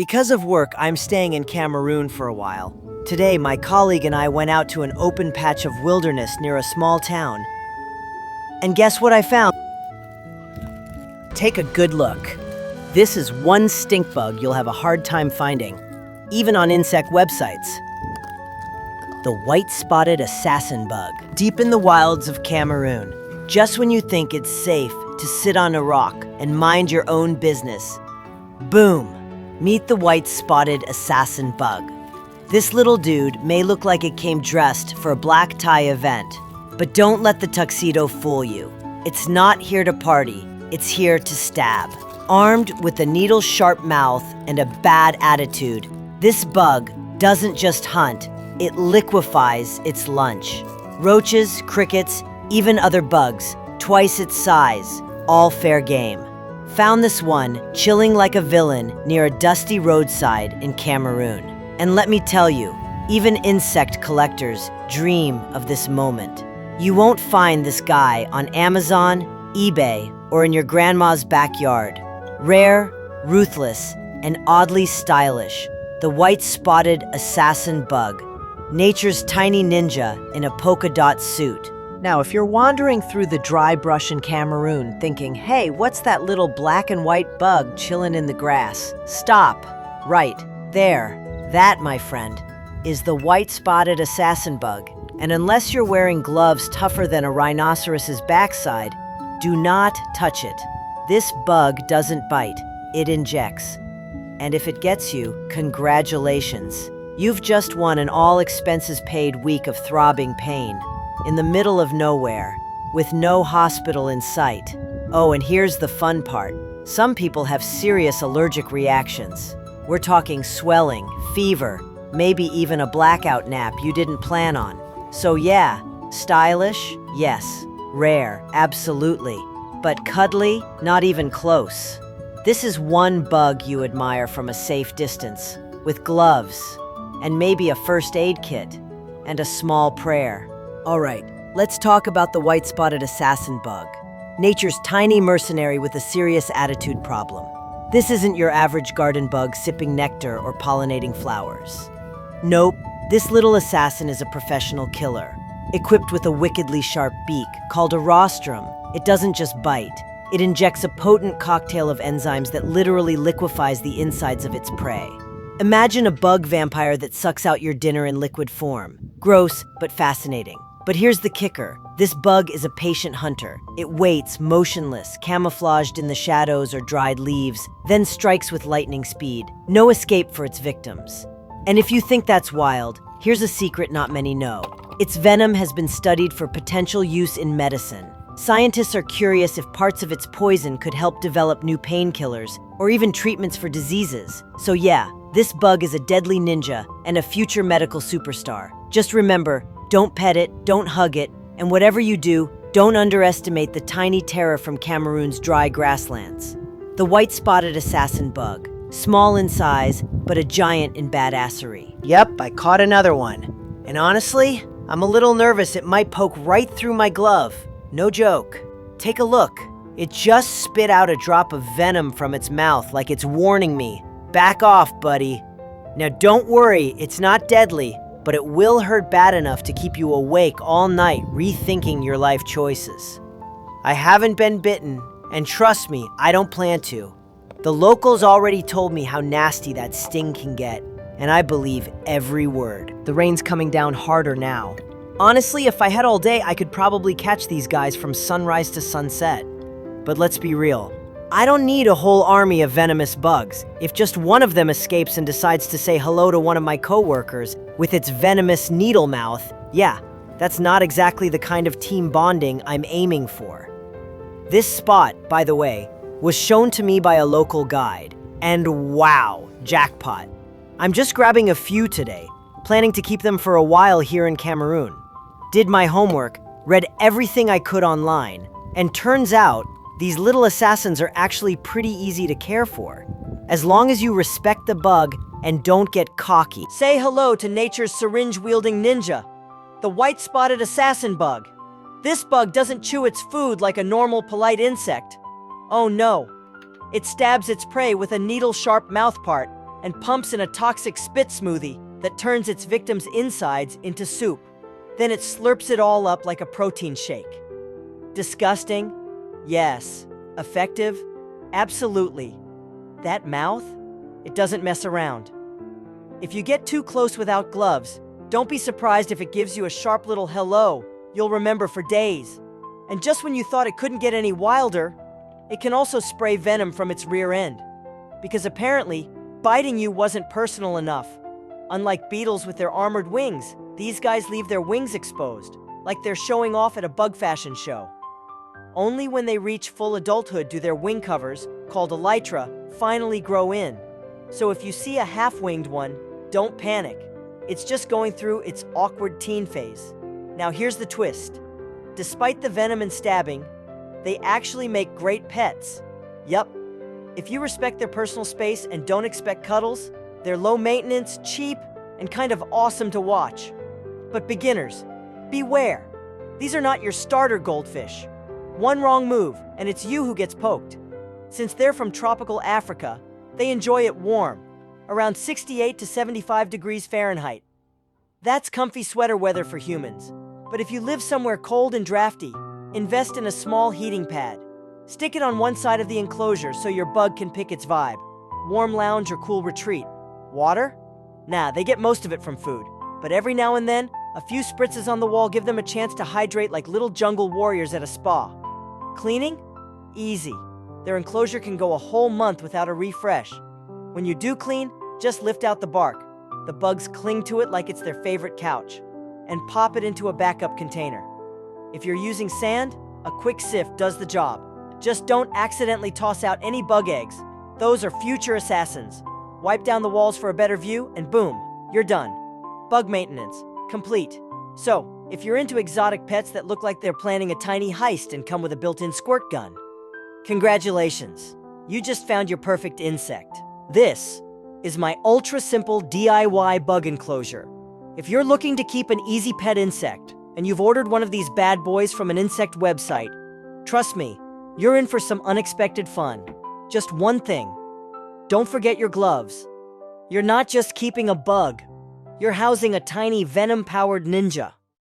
Because of work, I'm staying in Cameroon for a while. Today, my colleague and I went out to an open patch of wilderness near a small town. And guess what I found? Take a good look. This is one stink bug you'll have a hard time finding, even on insect websites. The white-spotted assassin bug, deep in the wilds of Cameroon. Just when you think it's safe to sit on a rock and mind your own business, boom! Meet the white-spotted assassin bug. This little dude may look like it came dressed for a black tie event, but don't let the tuxedo fool you. It's not here to party, it's here to stab. Armed with a needle-sharp mouth and a bad attitude, this bug doesn't just hunt, it liquefies its lunch. Roaches, crickets, even other bugs, twice its size, all fair game. Found this one chilling like a villain near a dusty roadside in Cameroon. And let me tell you, even insect collectors dream of this moment. You won't find this guy on Amazon, eBay, or in your grandma's backyard. Rare, ruthless, and oddly stylish, the white-spotted assassin bug, nature's tiny ninja in a polka dot suit. Now, if you're wandering through the dry brush in Cameroon thinking, hey, what's that little black and white bug chilling in the grass? Stop. Right there. That, my friend, is the white-spotted assassin bug. And unless you're wearing gloves tougher than a rhinoceros's backside, do not touch it. This bug doesn't bite, it injects. And if it gets you, congratulations. You've just won an all-expenses-paid week of throbbing pain, in the middle of nowhere, with no hospital in sight. Oh, and here's the fun part. Some people have serious allergic reactions. We're talking swelling, fever, maybe even a blackout nap you didn't plan on. So yeah, stylish? Yes. Rare? Absolutely. But cuddly? Not even close. This is one bug you admire from a safe distance, with gloves, and maybe a first aid kit, and a small prayer. All right, let's talk about the white-spotted assassin bug, nature's tiny mercenary with a serious attitude problem. This isn't your average garden bug sipping nectar or pollinating flowers. Nope, this little assassin is a professional killer, equipped with a wickedly sharp beak called a rostrum. It doesn't just bite, it injects a potent cocktail of enzymes that literally liquefies the insides of its prey. Imagine a bug vampire that sucks out your dinner in liquid form. Gross, but fascinating. But here's the kicker. This bug is a patient hunter. It waits, motionless, camouflaged in the shadows or dried leaves, then strikes with lightning speed. No escape for its victims. And if you think that's wild, here's a secret not many know. Its venom has been studied for potential use in medicine. Scientists are curious if parts of its poison could help develop new painkillers or even treatments for diseases. So yeah, this bug is a deadly ninja and a future medical superstar. Just remember, don't pet it, don't hug it, and whatever you do, don't underestimate the tiny terror from Cameroon's dry grasslands. The white-spotted assassin bug, small in size, but a giant in badassery. Yep, I caught another one. And honestly, I'm a little nervous it might poke right through my glove. No joke. Take a look. It just spit out a drop of venom from its mouth like it's warning me. Back off, buddy. Now don't worry, it's not deadly, but it will hurt bad enough to keep you awake all night rethinking your life choices. I haven't been bitten, and trust me, I don't plan to. The locals already told me how nasty that sting can get, and I believe every word. The rain's coming down harder now. Honestly, if I had all day, I could probably catch these guys from sunrise to sunset. But let's be real. I don't need a whole army of venomous bugs. If just one of them escapes and decides to say hello to one of my coworkers with its venomous needle mouth, yeah, that's not exactly the kind of team bonding I'm aiming for. This spot, by the way, was shown to me by a local guide. And wow, jackpot. I'm just grabbing a few today, planning to keep them for a while here in Cameroon. Did my homework, read everything I could online, and turns out these little assassins are actually pretty easy to care for, as long as you respect the bug and don't get cocky. Say hello to nature's syringe-wielding ninja, the white-spotted assassin bug. This bug doesn't chew its food like a normal polite insect. Oh no, it stabs its prey with a needle-sharp mouthpart, and pumps in a toxic spit smoothie that turns its victim's insides into soup. Then it slurps it all up like a protein shake. Disgusting? Yes. Effective? Absolutely. That mouth? It doesn't mess around. If you get too close without gloves, don't be surprised if it gives you a sharp little hello you'll remember for days. And just when you thought it couldn't get any wilder, it can also spray venom from its rear end. Because apparently, biting you wasn't personal enough. Unlike beetles with their armored wings, these guys leave their wings exposed, like they're showing off at a bug fashion show. Only when they reach full adulthood do their wing covers, called elytra, finally grow in. So if you see a half-winged one, don't panic. It's just going through its awkward teen phase. Now here's the twist. Despite the venom and stabbing, they actually make great pets. Yup. If you respect their personal space and don't expect cuddles, they're low maintenance, cheap, and kind of awesome to watch. But beginners, beware. These are not your starter goldfish. One wrong move, and it's you who gets poked. Since they're from tropical Africa, they enjoy it warm, around 68 to 75 degrees Fahrenheit. That's comfy sweater weather for humans. But if you live somewhere cold and drafty, invest in a small heating pad. Stick it on one side of the enclosure so your bug can pick its vibe. Warm lounge or cool retreat. Water? Nah, they get most of it from food. But every now and then, a few spritzes on the wall give them a chance to hydrate like little jungle warriors at a spa. Cleaning? Easy. Their enclosure can go a whole month without a refresh. When you do clean, just lift out the bark. The bugs cling to it like it's their favorite couch. And pop it into a backup container. If you're using sand, a quick sift does the job. Just don't accidentally toss out any bug eggs. Those are future assassins. Wipe down the walls for a better view, and boom, you're done. Bug maintenance, complete. So, if you're into exotic pets that look like they're planning a tiny heist and come with a built-in squirt gun, congratulations, you just found your perfect insect. This is my ultra-simple DIY bug enclosure. If you're looking to keep an easy pet insect, and you've ordered one of these bad boys from an insect website, trust me, you're in for some unexpected fun. Just one thing. Don't forget your gloves. You're not just keeping a bug. You're housing a tiny venom-powered ninja.